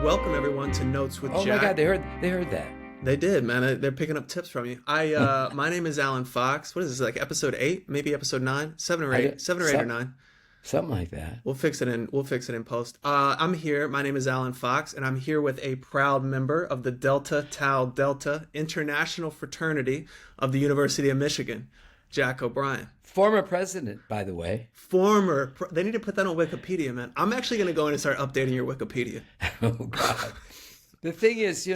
Welcome everyone to Notes with Oh my God, Jack. they heard that. They did, man. They're picking up tips from you. My name is Alan Fox. What is this, like episode 8, maybe episode 9, 7 or I 8, don't, 7 or 8 or some, 9. something like that. We'll fix it in post. I'm here. My name is Alan Fox, and I'm here with a proud member of the Delta Tau Delta International Fraternity of the University of Michigan, Jack O'Brien. Former president, by the way. They need to put that on Wikipedia, man. I'm actually going to go in and start updating your Wikipedia. Oh God. The thing is,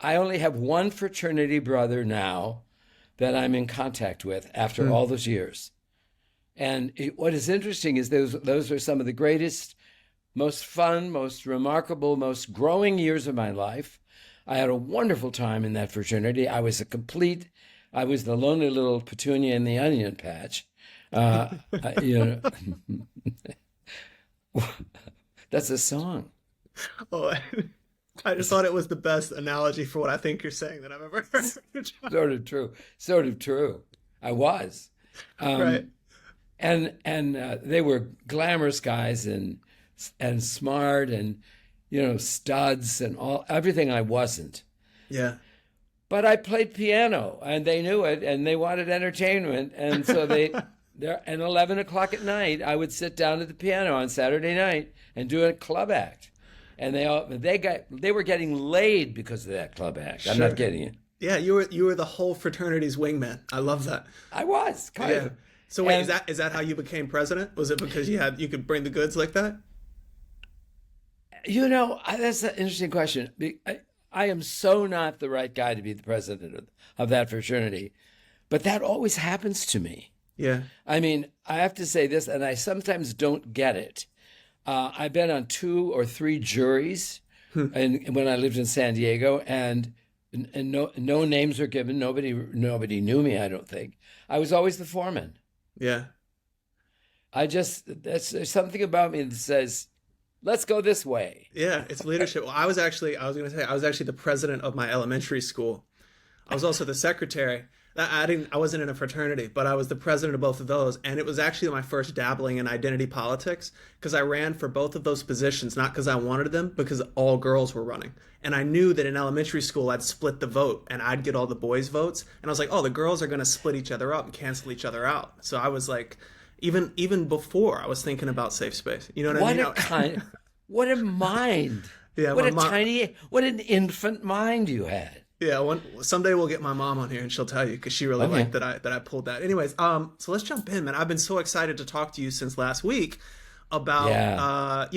I only have one fraternity brother now that I'm in contact with after all those years. And what is interesting is those are some of the greatest, most fun, most remarkable, most growing years of my life. I had a wonderful time in that fraternity. I was the lonely little petunia in the onion patch. Uh, you know, that's a song. Oh, I just thought it was the best analogy for what I think you're saying that I've ever heard. Sort of true. Sort of true. I was. Right. And they were glamorous guys and smart and studs and everything I wasn't. Yeah. But I played piano and they knew it and they wanted entertainment, and so at 11 o'clock at night I would sit down at the piano on Saturday night and do a club act, and they were getting laid because of that club act. I'm Sure. not kidding you. Yeah, you were the whole fraternity's wingman. I love that. I was kind Yeah. of. So wait, And is that how you became president? Was it because you could bring the goods like that? That's an interesting question. I am so not the right guy to be the president of that fraternity, but that always happens to me. Yeah. I mean, I have to say this, and I sometimes don't get it. I've been on 2 or 3 juries, and when I lived in San Diego, and no names were given. Nobody knew me, I don't think. I was always the foreman. Yeah. There's something about me that says, let's go this way. Yeah, it's leadership. Well, I was actually the president of my elementary school. I was also the secretary. I wasn't in a fraternity, but I was the president of both of those. And it was actually my first dabbling in identity politics, because I ran for both of those positions, not because I wanted them, because all girls were running. And I knew that in elementary school, I'd split the vote and I'd get all the boys' votes. And I was like, oh, the girls are going to split each other up and cancel each other out. So I was like, even before I was thinking about safe space. You know what I mean? What a mind. Yeah, What an infant mind you had. Yeah, someday we'll get my mom on here and she'll tell you, because she really Okay. liked that I pulled that. Anyways, so let's jump in, man. I've been so excited to talk to you since last week about, Yeah.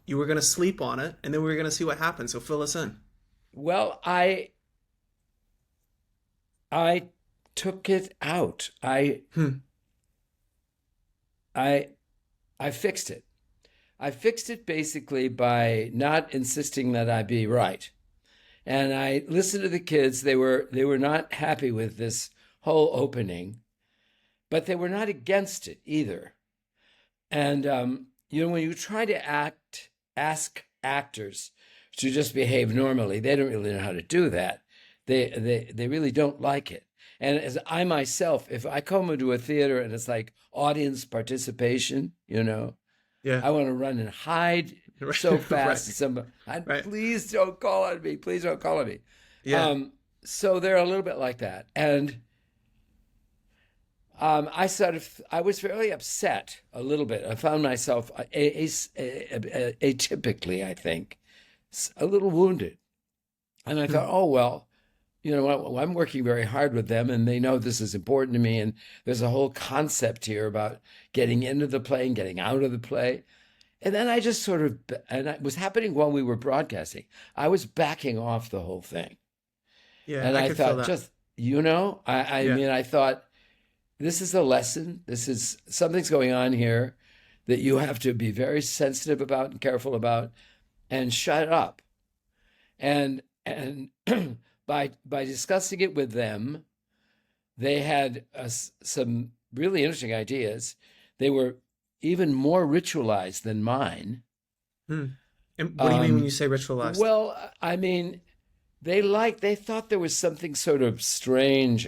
you were going to sleep on it and then we were going to see what happened. So fill us in. Well, I took it out. I fixed it. I fixed it basically by not insisting that I be right. And I listened to the kids. They were not happy with this whole opening, but they were not against it either. And when you try to ask actors to just behave normally, they don't really know how to do that. They really don't like it. And as I myself, if I come into a theater and it's like audience participation, Yeah. I want to run and hide Right. so fast. Right. Somebody, Right. please don't call on me. Please don't call on me. Yeah. So they're a little bit like that. And I was fairly upset a little bit. I found myself atypically, I think, a little wounded. And I thought, oh, well, I'm working very hard with them and they know this is important to me. And there's a whole concept here about getting into the play and getting out of the play. And then I just and it was happening while we were broadcasting. I was backing off the whole thing. Yeah. And I could feel thought, that. I thought, this is a lesson. This is something's going on here that you have to be very sensitive about and careful about, and shut up. And by discussing it with them, they had some really interesting ideas. They were even more ritualized than mine. And what do you mean when you say ritualized? Well, I mean, they thought there was something sort of strange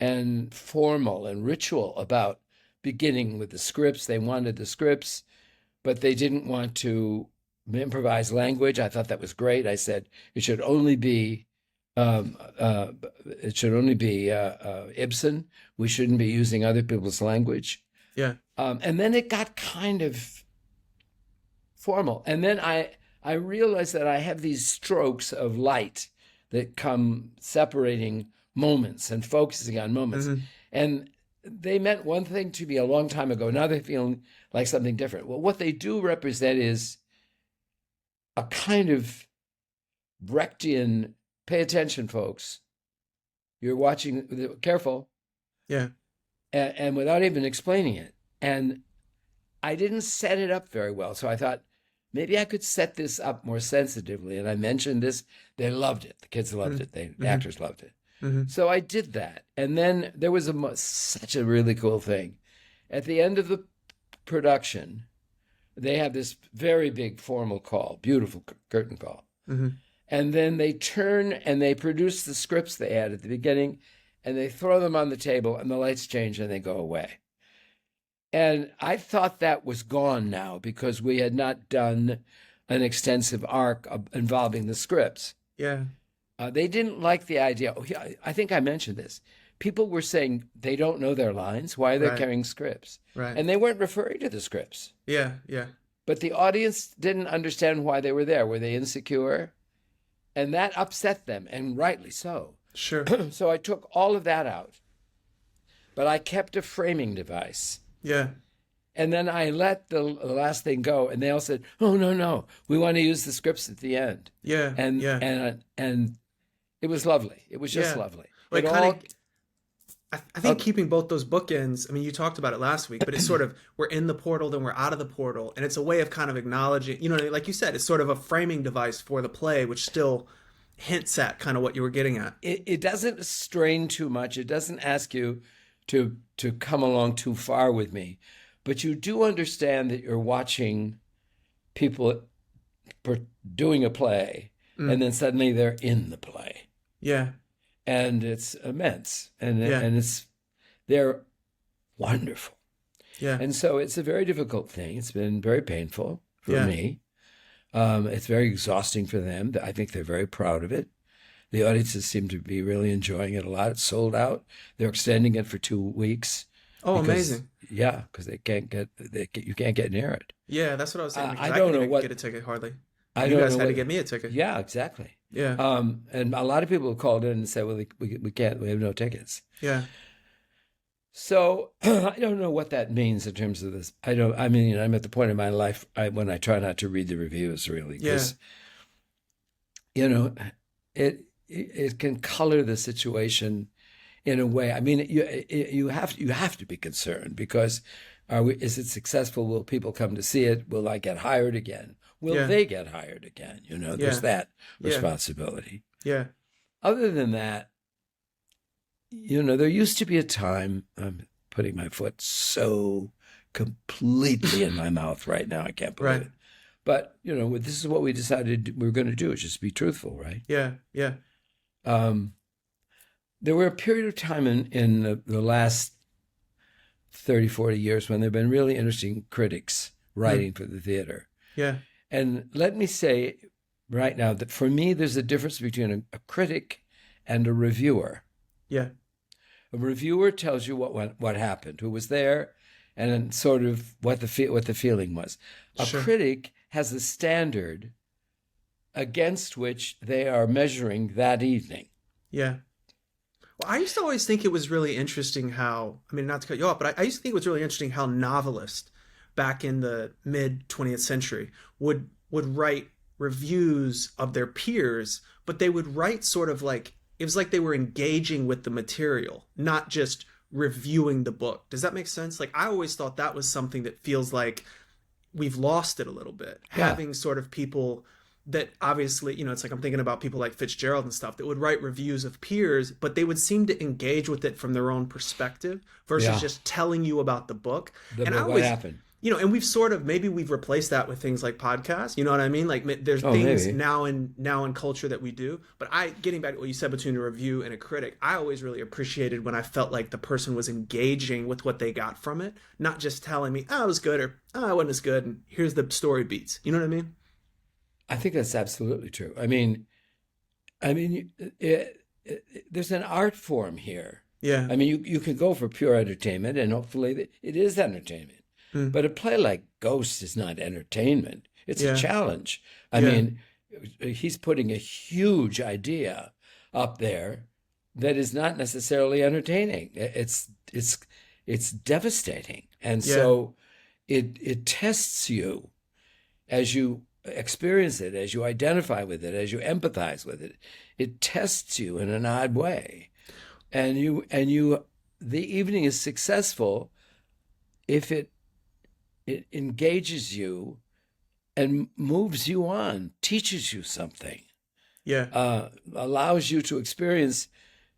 and formal and ritual about beginning with the scripts. They wanted the scripts, but they didn't want to improvised language. I thought that was great. I said it should only be um, uh, Ibsen. We shouldn't be using other people's language. Yeah. And then it got kind of formal. And then I realized that I have these strokes of light that come separating moments and focusing on moments. Hmm. And they meant one thing to me a long time ago. Now they feel like something different. Well, what they do represent is a kind of Brechtian, pay attention, folks. You're watching, careful, Yeah. and without even explaining it. And I didn't set it up very well. So I thought maybe I could set this up more sensitively. And I mentioned this. They loved it. The kids loved it. The actors loved it. Hmm. So I did that. And then there was such a really cool thing. At the end of the production, they have this very big formal call, beautiful curtain call. Hmm. And then they turn and they produce the scripts they had at the beginning and they throw them on the table and the lights change and they go away. And I thought that was gone now because we had not done an extensive arc involving the scripts. Yeah. They didn't like the idea. Oh, yeah, I think I mentioned this. People were saying they don't know their lines. Why are they Right. carrying scripts? Right. And they weren't referring to the scripts. Yeah. Yeah. But the audience didn't understand why they were there. Were they insecure? And that upset them, and rightly so. Sure. So I took all of that out. But I kept a framing device. Yeah. And then I let the last thing go, and they all said, "Oh no, we want to use the scripts at the end." Yeah. And yeah. and it was lovely. It was just Yeah. lovely. Like It kind all, of, I think keeping both those bookends. I mean, you talked about it last week, but it's sort of we're in the portal, then we're out of the portal, and it's a way of kind of acknowledging. You know, like you said, it's sort of a framing device for the play, which still hints at kind of what you were getting at. it doesn't strain too much. It doesn't ask you to come along too far with me, but you do understand that you're watching people doing a play, and then suddenly they're in the play. Yeah. And it's immense, and Yeah. they're wonderful. Yeah. And so it's a very difficult thing. It's been very painful for Yeah. me. It's very exhausting for them. I think they're very proud of it. The audiences seem to be really enjoying it a lot. It's sold out. They're extending it for 2 weeks. Oh, because- amazing. Yeah, because you can't get near it. Yeah, that's what I was saying. Because I I don't couldn't know even what- get a ticket hardly. I You don't guys know had to what- get me a ticket. Yeah, exactly. Yeah. And a lot of people have called in and said, "Well, we can't. We have no tickets." Yeah. So I don't know what that means in terms of this. I mean, I'm at the point in my life when I try not to read the reviews really, because it can color the situation in a way. I mean, you have to be concerned because is it successful? Will people come to see it? Will I get hired again? Will they get hired again? There's that responsibility. Yeah. Other than that, there used to be a time, I'm putting my foot so completely in my mouth right now, I can't believe Right. it. But, this is what we decided we were going to do, is just be truthful, right? Yeah. Yeah. There were a period of time in the last 30, 40 years when there have been really interesting critics writing for the theater. Yeah. And let me say right now that for me, there's a difference between a critic and a reviewer. Yeah. A reviewer tells you what happened, who was there, and sort of what the feeling was. A Sure. critic has a standard against which they are measuring that evening. Yeah. Well, I used to always think it was really interesting how, I mean, not to cut you off, but I used to think it was really interesting how novelists back in the mid 20th century would write reviews of their peers, but they would write sort of like, it was like they were engaging with the material, not just reviewing the book. Does that make sense? Like, I always thought that was something that feels like we've lost it a little bit. Yeah. Having sort of people that obviously, it's like I'm thinking about people like Fitzgerald and stuff that would write reviews of peers, but they would seem to engage with it from their own perspective versus just telling you about the book. What happened? And we've replaced that with things like podcasts. You know what I mean? Like there's things maybe. now in culture that we do. But getting back to what you said between a review and a critic, I always really appreciated when I felt like the person was engaging with what they got from it, not just telling me, "Oh, it was good," or "Oh, it wasn't as good," and here's the story beats. You know what I mean? I think that's absolutely true. I mean, there's an art form here. Yeah. I mean, you can go for pure entertainment, and hopefully it is entertainment. Mm. But a play like Ghost is not entertainment. It's a Yeah. challenge. I Yeah. mean, he's putting a huge idea up there that is not necessarily entertaining. It's devastating. And Yeah. so it tests you as you experience it, as you identify with it, as you empathize with it. It tests you in an odd way. And the evening is successful if it engages you and moves you on, teaches you something, Yeah. allows you to experience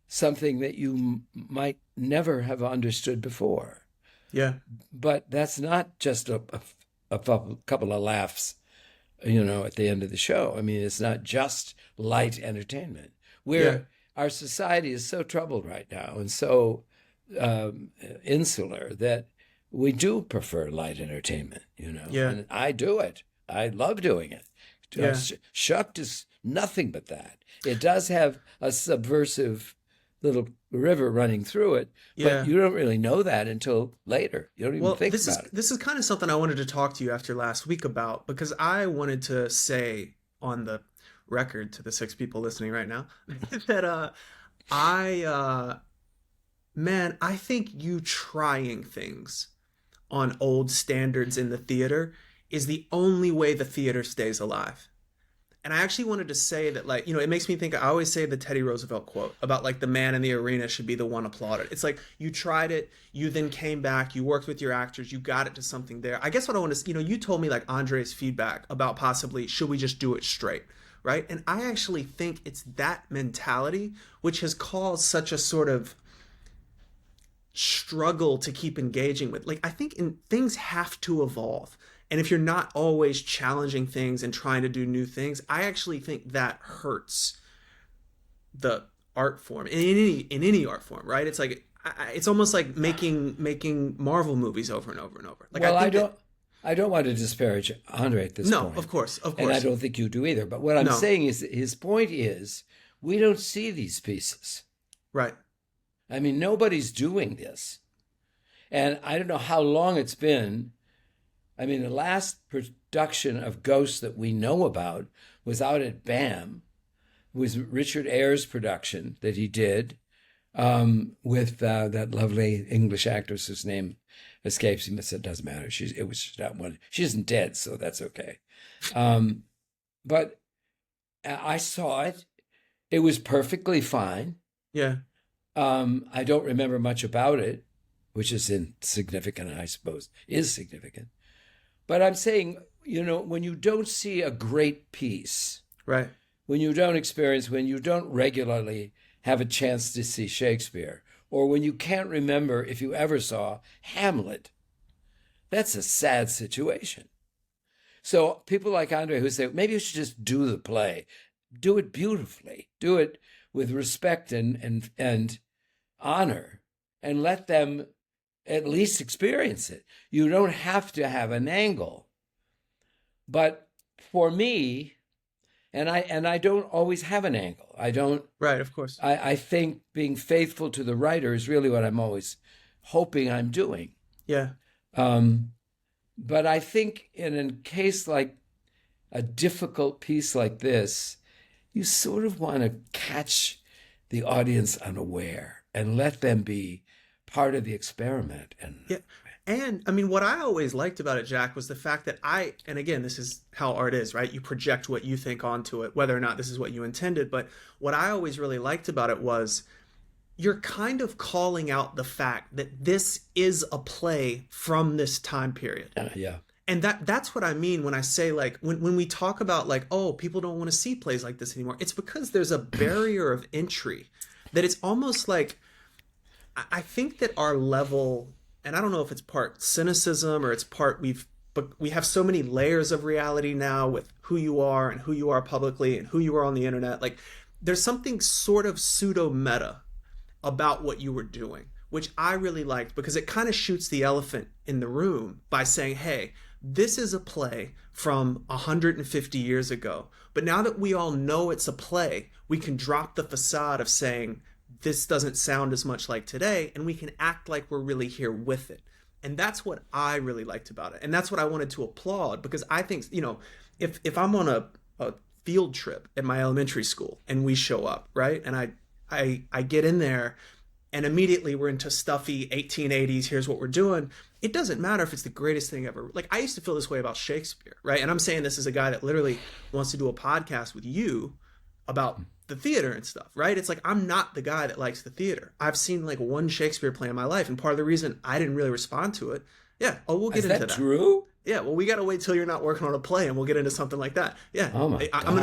something that you might never have understood before. Yeah. But that's not just a couple of laughs, at the end of the show. I mean, it's not just light entertainment. Yeah. Our society is so troubled right now and so insular that we do prefer light entertainment. Yeah. And I do it. I love doing it. Yeah. Shucked is nothing but that. It does have a subversive little river running through it, Yeah. but you don't really know that until later. You don't even Well, think this is about it. this is kind of something I wanted to talk to you after last week about, because I wanted to say on the record to the 6 people listening right now that I man, I think you trying things on old standards in the theater is the only way the theater stays alive. And I actually wanted to say that, like, it makes me think. I always say the Teddy Roosevelt quote about, like, the man in the arena should be the one applauded. It's like, you tried it, you then came back, you worked with your actors, you got it to something there. I guess what I want to, you told me, like, Andre's feedback about possibly, should we just do it straight, right? And I actually think it's that mentality which has caused such a sort of struggle to keep engaging with. Like, I think things have to evolve. And if you're not always challenging things and trying to do new things, I actually think that hurts the art form in any art form, right? It's like, it's almost like making Marvel movies over and over and over. Like, Well, I think I don't want to disparage Andre at this no, point. of course, And I don't think you do either. But what I'm No. saying is that his point is we don't see these pieces. right, I mean, nobody's doing this. And I don't know how long it's been. I mean, the last production of Ghost that we know about was out at BAM, was Richard Ayer's production that he did with that lovely English actress whose name escapes me. It doesn't matter. It was not one. She isn't dead, so that's okay. But I saw it. It was perfectly fine. yeah, I don't remember much about it, which is insignificant, I suppose, is significant. But I'm saying, when you don't see a great piece, right, when you don't regularly have a chance to see Shakespeare, or when you can't remember if you ever saw Hamlet, that's a sad situation. So people like Andre who say, maybe you should just do the play, do it beautifully, do it with respect and honor, and let them at least experience it. You don't have to have an angle. But for me, and I don't always have an angle. I don't. right, of course. I think being faithful to the writer is really what I'm always hoping I'm doing. Yeah, But I think in a case like a difficult piece like this, you sort of want to catch the audience unaware and let them be part of the experiment. yeah. And I mean, what I always liked about it, Jack, was the fact that and again, this is how art is, right? You project what you think onto it, whether or not this is what you intended. But what I always really liked about it was you're kind of calling out the fact that this is a play from this time period. Yeah. And that's what I mean when I say, like, when we talk about, like, oh, people don't want to see plays like this anymore. It's because there's a barrier of entry that it's almost like, I think that our level, and I don't know if it's part cynicism or it's part but we have so many layers of reality now with who you are and who you are publicly and who you are on the internet. Like, there's something sort of pseudo meta about what you were doing, which I really liked, because it kind of shoots the elephant in the room by saying, hey, this is a play from 150 years ago. But now that we all know it's a play, we can drop the facade of saying this doesn't sound as much like today, and we can act like we're really here with it. And that's what I really liked about it. And that's what I wanted to applaud, because I think, if I'm on a field trip at my elementary school and we show up, right? And I get in there and immediately we're into stuffy 1880s, here's what we're doing. It doesn't matter if it's the greatest thing ever. Like, I used to feel this way about Shakespeare, right? And I'm saying this as a guy that literally wants to do a podcast with you about the theater and stuff, right? It's like, I'm not the guy that likes the theater. I've seen like one Shakespeare play in my life, and part of the reason I didn't really respond to it, we'll get into that. Is that true? Yeah, well, we got to wait till you're not working on a play, and we'll get into something like that. Yeah, Oh my God. I'm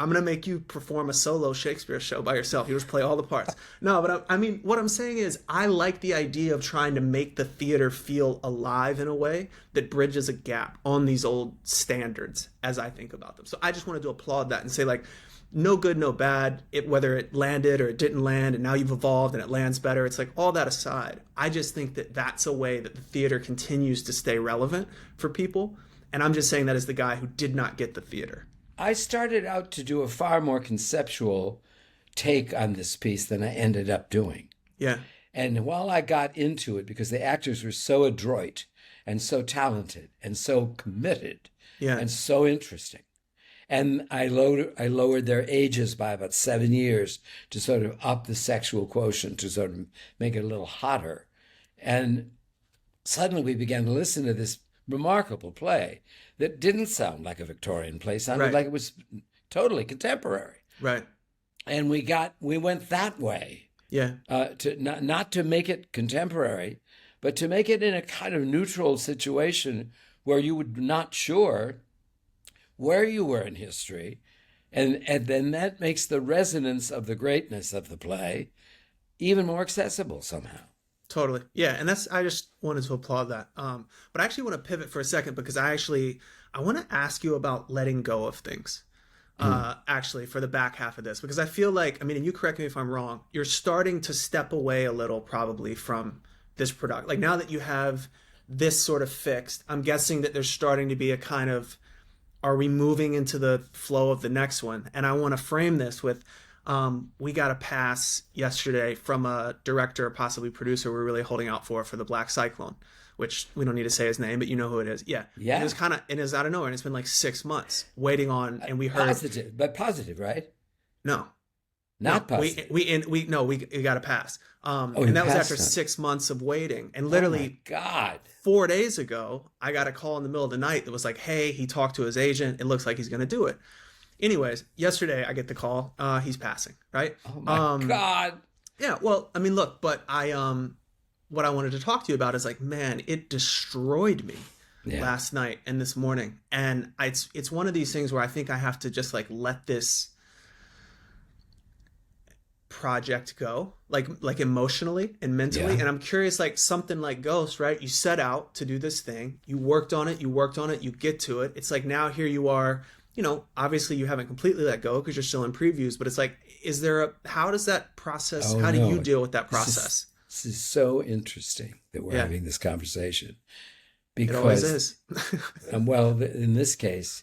gonna make you perform a solo Shakespeare show by yourself. You just play all the parts. No, but I mean, what I'm saying is, I like the idea of trying to make the theater feel alive in a way that bridges a gap on these old standards as I think about them. So I just wanted to applaud that and say, like, no good, no bad, whether it landed or it didn't land, and now you've evolved and it lands better. It's like, all that aside, I just think that that's a way that the theater continues to stay relevant for people. And I'm just saying that as the guy who did not get the theater. I started out to do a far more conceptual take on this piece than I ended up doing. Yeah. And while I got into it, because the actors were so adroit and so talented and so committed and so interesting, and I lowered their ages by about 7 years to sort of up the sexual quotient, to sort of make it a little hotter. And suddenly we began to listen to this remarkable play that didn't sound like a Victorian play, sounded like it was totally contemporary. Right. And we went that way. Yeah. To not to make it contemporary, but to make it in a kind of neutral situation where you were not sure where you were in history, and then that makes the resonance of the greatness of the play even more accessible somehow. Totally. Yeah. And I just wanted to applaud that. But I actually want to pivot for a second, because I want to ask you about letting go of things, actually, for the back half of this, because I feel like, I mean, and you correct me if I'm wrong, you're starting to step away a little probably from this product. Like, now that you have this sort of fixed, I'm guessing that there's starting to be a kind of, are we moving into the flow of the next one? And I want to frame this with, we got a pass yesterday from a director, possibly producer, we're really holding out for the Black Cyclone, which we don't need to say his name, but you know who it is. Yeah. Yeah. It was out of nowhere, and it's been like 6 months waiting on, and we heard positive, right? No. Not positive. We got a pass. And that was after 6 months of waiting. And literally, oh my God, 4 days ago, I got a call in the middle of the night that was like, hey, he talked to his agent. It looks like he's going to do it. Anyways, yesterday I get the call. He's passing, right? Oh my God. Yeah, well, I mean, look, but what I wanted to talk to you about is, like, man, it destroyed me last night and this morning. And it's one of these things where I think I have to just, like, let this project go, like emotionally and mentally. And I'm curious, like, something like Ghost, right? You set out to do this thing, you worked on it, you get to it. It's like, now here you are, obviously you haven't completely let go because you're still in previews, but it's like, how does that process, how do you deal with that process? This is so interesting that we're having this conversation, because it always is. Well, in this case,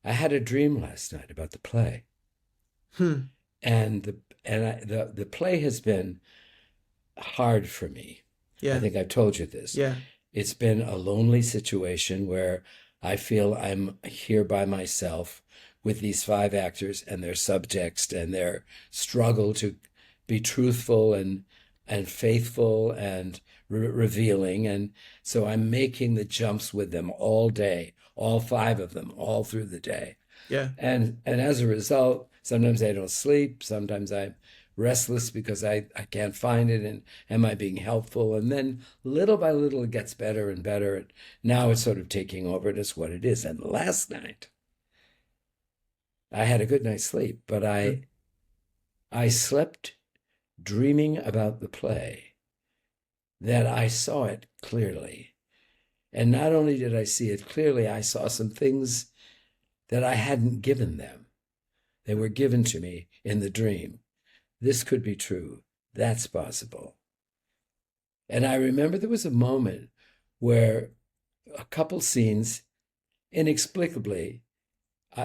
I had a dream last night about the play. And the play has been hard for me. I think I've told you this. It's been a lonely situation where I feel I'm here by myself with these 5 actors and their subtext and their struggle to be truthful and faithful and revealing. And so I'm making the jumps with them all day, all 5 of them, all through the day. And as a result, sometimes I don't sleep. Sometimes I'm restless because I can't find it. And am I being helpful? And then little by little, it gets better and better. And now it's sort of taking over. And it's what it is. And last night, I had a good night's sleep, but I slept dreaming about the play, that I saw it clearly. And not only did I see it clearly, I saw some things that I hadn't given them. They were given to me in the dream. This could be true. That's possible. And I remember there was a moment where a couple scenes inexplicably,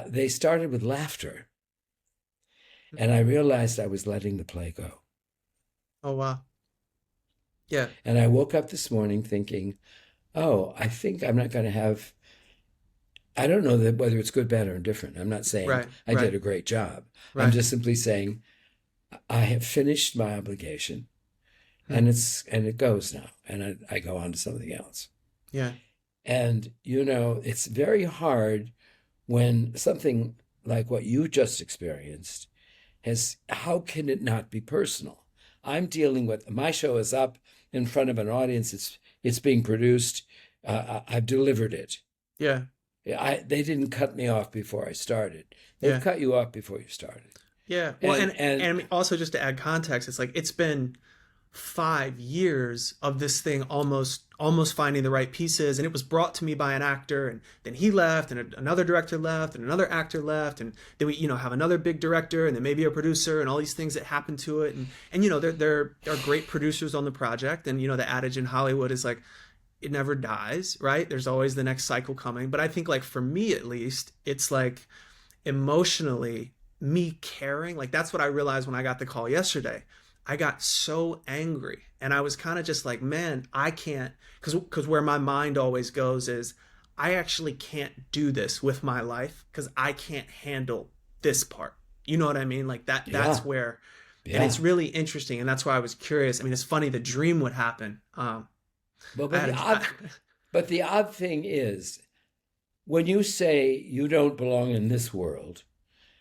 they started with laughter. And I realized I was letting the play go. Oh, wow. Yeah. And I woke up this morning thinking, oh, I think I'm not going to have, I don't know that whether it's good, bad, or indifferent. I'm not saying Right. I Right. did a great job. I'm Right. just simply saying I have finished my obligation, Hmm. and it goes now, and I go on to something else. Yeah. And it's very hard when something like what you just experienced how can it not be personal? I'm dealing with, my show is up in front of an audience. It's being produced. I've delivered it. Yeah. They didn't cut me off before I started. They've Yeah. cut you off before you started. Yeah. Well, And and also just to add context, it's like it's been 5 years of this thing almost finding the right pieces, and it was brought to me by an actor, and then he left, and another director left, and another actor left, and then we have another big director, and then maybe a producer, and all these things that happen to it, and there are great producers on the project, and the adage in Hollywood is like it never dies, right? There's always the next cycle coming. But I think, like, for me at least, it's like emotionally, me caring, like that's what I realized when I got the call yesterday. I got so angry, and I was kind of just like, man, I can't, because where my mind always goes is I actually can't do this with my life because I can't handle this part. You know what I mean? Like that's yeah, where, and yeah. it's really interesting, and that's why I was curious. I mean, it's funny the dream would happen. But I but had the odd but the odd thing is when you say you don't belong in this world,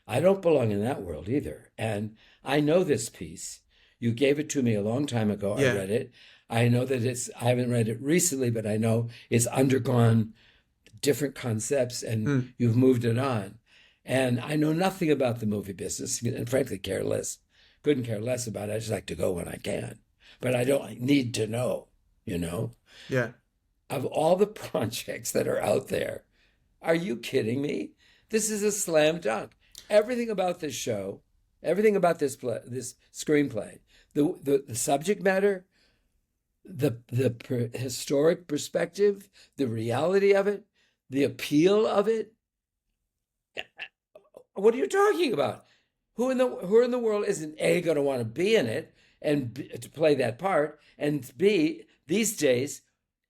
I don't belong in that world either. And I know this piece. You gave it to me a long time ago. I yeah. read it. I know that I haven't read it recently, but I know it's undergone different concepts and Hmm. you've moved it on. And I know nothing about the movie business and frankly care less. Couldn't care less about it. I just like to go when I can. But I don't need to know, you know? Yeah. Of all the projects that are out there, are you kidding me? This is a slam dunk. Everything about this show, everything about this screenplay, the subject matter, the historic perspective, the reality of it, the appeal of it. What are you talking about? Who in the world isn't A going to want to be in it and to play that part, and B, these days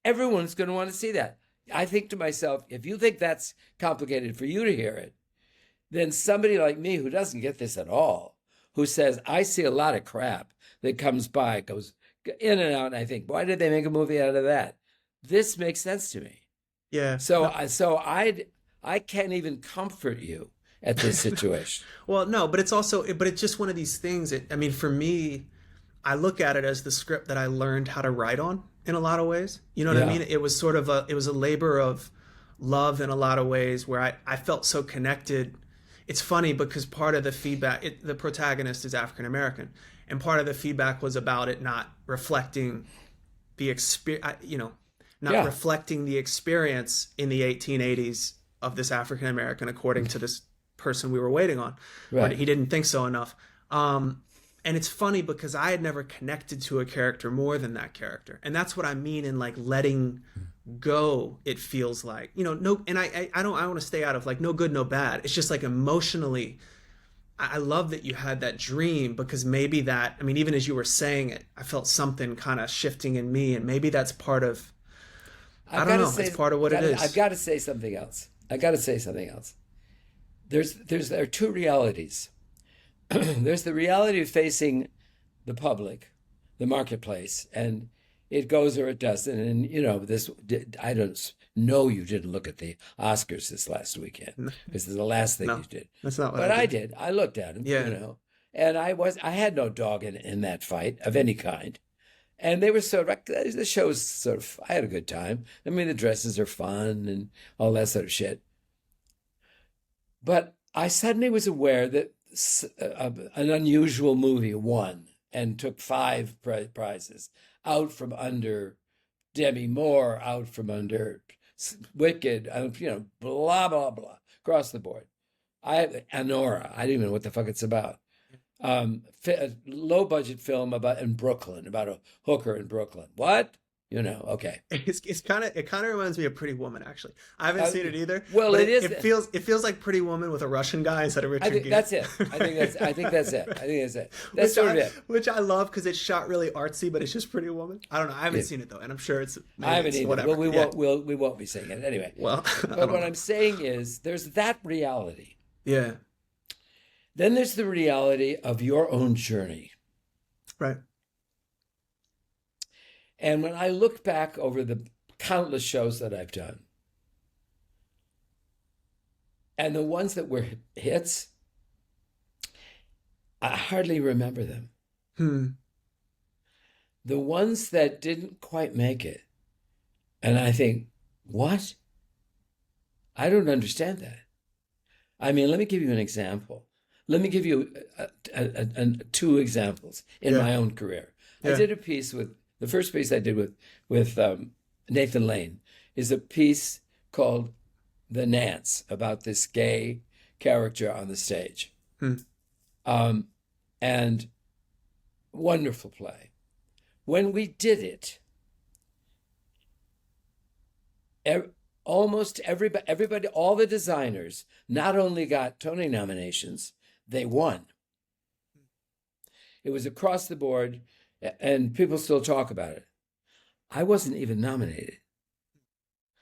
everyone's going to want to see that. I think to myself, if you think that's complicated for you to hear it, then somebody like me who doesn't get this at all, who says, I see a lot of crap that comes by, goes in and out, and I think, why did they make a movie out of that? This makes sense to me. Yeah. So, No. I can't even comfort you at this situation. Well, no, but it's just one of these things. I mean, for me, I look at it as the script that I learned how to write on in a lot of ways. You know what I Yeah, mean? It was a labor of love in a lot of ways where I felt so connected. It's funny because part of the feedback, the protagonist is African American, and part of the feedback was about it not reflecting the experience, not yeah, reflecting the experience in the 1880s of this African American, according to this person we were waiting on, or right. he didn't think so enough. And it's funny because I had never connected to a character more than that character, and that's what I mean in like letting go. It feels like no, and I want to stay out of like no good, no bad. It's just like emotionally, I love that you had that dream because maybe that, I mean, even as you were saying it, I felt something kind of shifting in me, and maybe that's part of, I I've don't got to know, it's say, part of what it I've is. got to say something else. I got to say something else. There are two realities. There's the reality of facing the public, the marketplace, and it goes or it doesn't. And this, I don't know, you didn't look at the Oscars this last weekend because it's the last thing No, you did, that's not what I but I did. did. I looked at them, Yeah. and I had no dog in that fight of any kind. And they were sort of, the show's sort of, I had a good time. I mean, the dresses are fun and all that sort of shit. But I suddenly was aware that an unusual movie won and took five prizes out from under Demi Moore, out from under Wicked, blah, blah, blah, across the board. Anora, I don't even know what the fuck it's about. A low budget film in Brooklyn, about a hooker in Brooklyn. What? Okay. It's kind of, it kind of reminds me of Pretty Woman, actually. I haven't seen it either. Well, but it is. it feels like Pretty Woman with a Russian guy instead of I Richard think Gere. that's it. I think that's it. That's sort of it. Which I love because it's shot really artsy, but it's just Pretty Woman. I don't know. I haven't Yeah. seen it though, and I'm sure I haven't either. whatever. Well, we Yeah. won't be saying it anyway. Well, I But don't what know. I'm saying is, there's that reality. Yeah. Then there's the reality of your own journey. Right. And when I look back over the countless shows that I've done, and the ones that were hits, I hardly remember them. The ones that didn't quite make it, and I think, what? I don't understand that. I mean, let me give you an example. Let me give you two examples in my own career. Yeah. I did a piece the first piece I did with Nathan Lane is a piece called The Nance, about this gay character on the stage. And wonderful play. When we did it, almost everybody, all the designers, not only got Tony nominations, they won. It was across the board, and people still talk about it. I wasn't even nominated.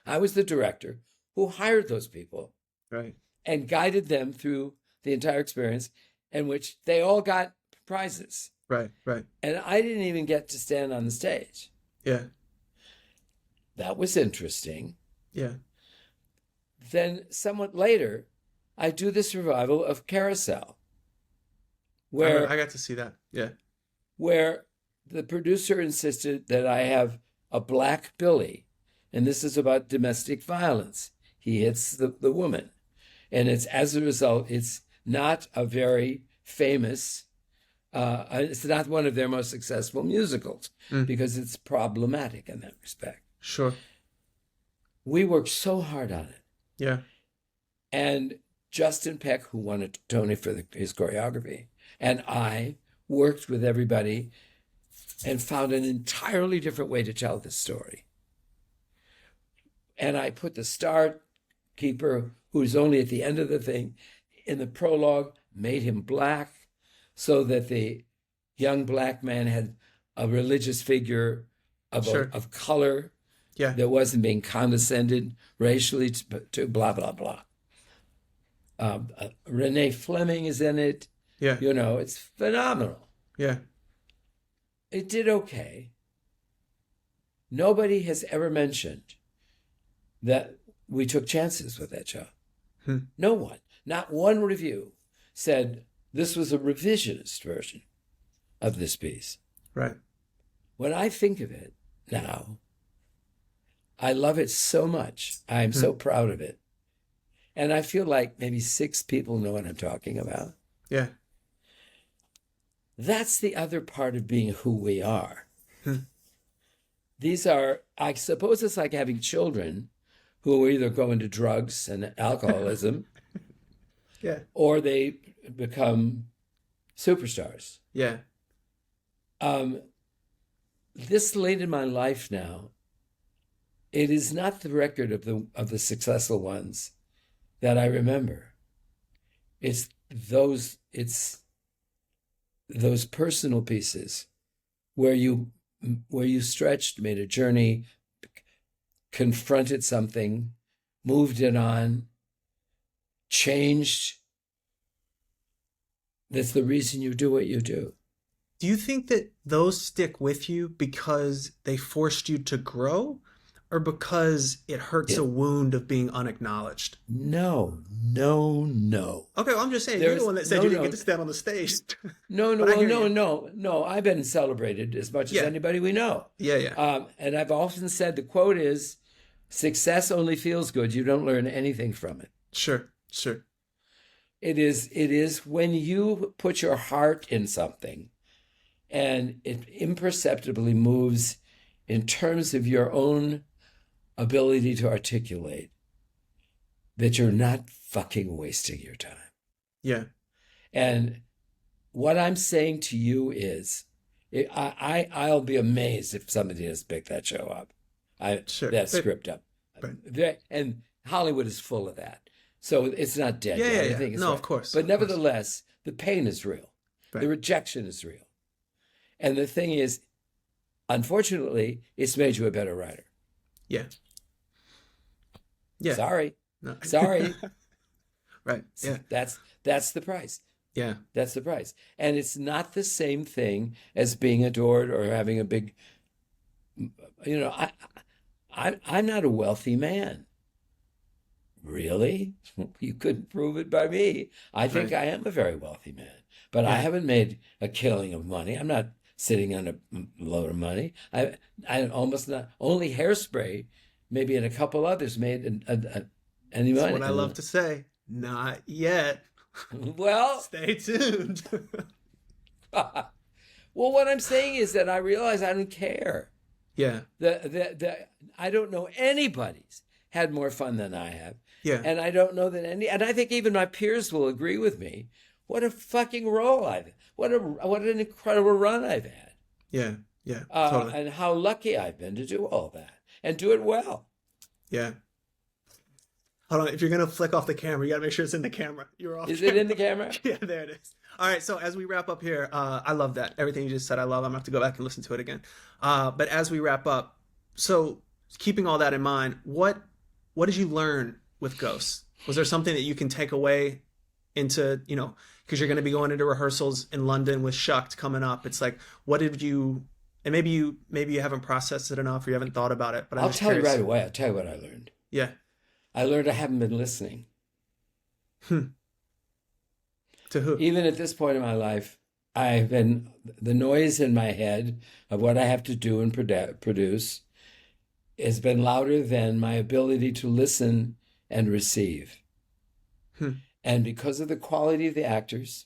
I was the director who hired those people, Right. and guided them through the entire experience, in which they all got prizes. Right. Right. And I didn't even get to stand on the stage. Yeah. That was interesting. Yeah. Then somewhat later, I do this revival of Carousel, where I got to see that. Yeah. where the producer insisted that I have a black Billy, and this is about domestic violence. He hits the woman, and it's, as a result, it's not a very famous, it's not one of their most successful musicals, because it's problematic in that respect. Sure. We worked so hard on it. Yeah. And Justin Peck, who won a Tony for his choreography, and I worked with everybody and found an entirely different way to tell this story. And I put the star keeper, who's only at the end of the thing, in the prologue, made him black, so that the young black man had a religious figure of, Sure. of color, Yeah. that wasn't being condescended racially to blah, blah, blah. Renee Fleming is in it. Yeah. It's phenomenal. Yeah. It did okay. Nobody has ever mentioned that we took chances with that show. No one, not one review said this was a revisionist version of this piece. Right. When I think of it now, I love it so much. I'm so proud of it. And I feel like maybe 6 people know what I'm talking about. Yeah. That's the other part of being who we are. These are, I suppose it's like having children who either go into drugs and alcoholism, Yeah. or they become superstars. Yeah. This late in my life now, it is not the record of the successful ones that I remember. It's those personal pieces where you stretched, made a journey, confronted something, moved it on, changed. That's the reason you do what you do. Do you think that those stick with you because they forced you to grow, or because it hurts a wound of being unacknowledged? No. Okay, well, I'm just saying, you're the one that said you didn't get to stand on the stage. No. I've been celebrated as much as anybody we know. Yeah. And I've often said the quote is, "Success only feels good. You don't learn anything from it." Sure. It is when you put your heart in something, and it imperceptibly moves in terms of your own ability to articulate, that you're not fucking wasting your time. Yeah. And what I'm saying to you is, I'll be amazed if somebody doesn't pick that show up. Sure. That script up. Right. And Hollywood is full of that. So it's not dead Yeah, yet. yeah, I yeah. think it's No, right. of course. But Of course. nevertheless, the pain is real. Right. The rejection is real. And the thing is, unfortunately, it's made you a better writer. Yeah. Yeah. Sorry. No. Sorry. Right. Yeah. That's the price. Yeah. That's the price. And it's not the same thing as being adored or having a big, I'm not a wealthy man. Really? You couldn't prove it by me. I think Right. I am a very wealthy man, but I Yeah. haven't made a killing of money. I'm not sitting on a load of money. I almost not, only Hairspray, maybe, and a couple others made any That's money. what I love to say. Not yet. Well, Stay tuned. well, what I'm saying is that I realize I don't care. Yeah. I don't know anybody's had more fun than I have. Yeah. And I don't know that and I think even my peers will agree with me. What a fucking role what an incredible run I've had. Yeah. Yeah. Totally. And how lucky I've been to do all that and do it well. Yeah. Hold on. If you're gonna flick off the camera, you gotta make sure it's in the camera. You're off. Is it in the camera? Yeah, there it is. All right. So as we wrap up here, I love that. Everything you just said, I love. I'm gonna have to go back and listen to it again. But as we wrap up, so keeping all that in mind, what did you learn with Ghosts? Was there something that you can take away into, because you're going to be going into rehearsals in London with Shucked coming up? It's like, what did you, and maybe you haven't processed it enough or you haven't thought about it, but I'll tell you right away. I'll tell you what I learned. Yeah. I learned I haven't been listening. To who? Even at this point in my life, the noise in my head of what I have to do and produce has been louder than my ability to listen and receive. And because of the quality of the actors,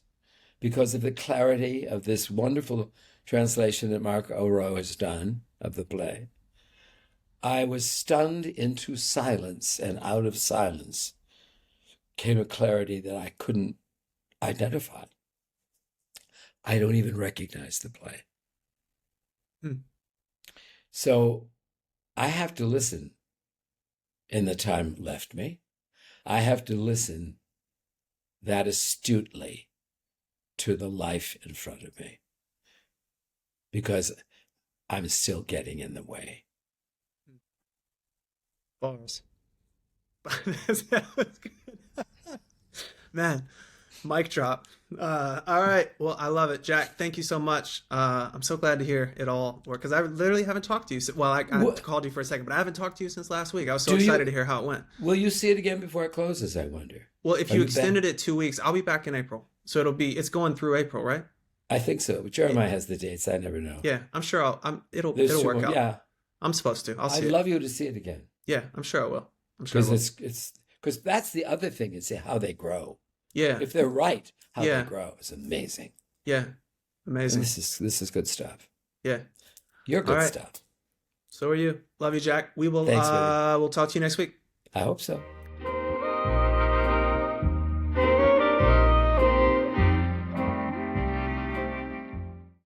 because of the clarity of this wonderful translation that Mark Oro has done of the play, I was stunned into silence, and out of silence came a clarity that I couldn't identify. I don't even recognize the play. So I have to listen in the time left me. I have to listen that astutely to the life in front of me because I'm still getting in the way. Bars. That was good. Man, mic drop. All right. Well, I love it. Jack, thank you so much. I'm so glad to hear it all work because I literally haven't talked to you. Well, I called you for a second, but I haven't talked to you since last week. I was so excited to hear how it went. Will you see it again before it closes, I wonder? Well, if you extended it 2 weeks, I'll be back in April. So it's going through April, right? I think so. But Jeremiah has the dates. I never know. Yeah, I'm sure it'll work out. Yeah. I'm supposed to. I'd love you to see it again. Yeah, I'm sure I will. I'm sure because that's the other thing is how they grow. Yeah. If they're right, how they grow is amazing. Yeah. Amazing. And this is good stuff. Yeah. You're good stuff. So are you. Love you, Jack. We will Thanks, baby. We'll talk to you next week. I hope so.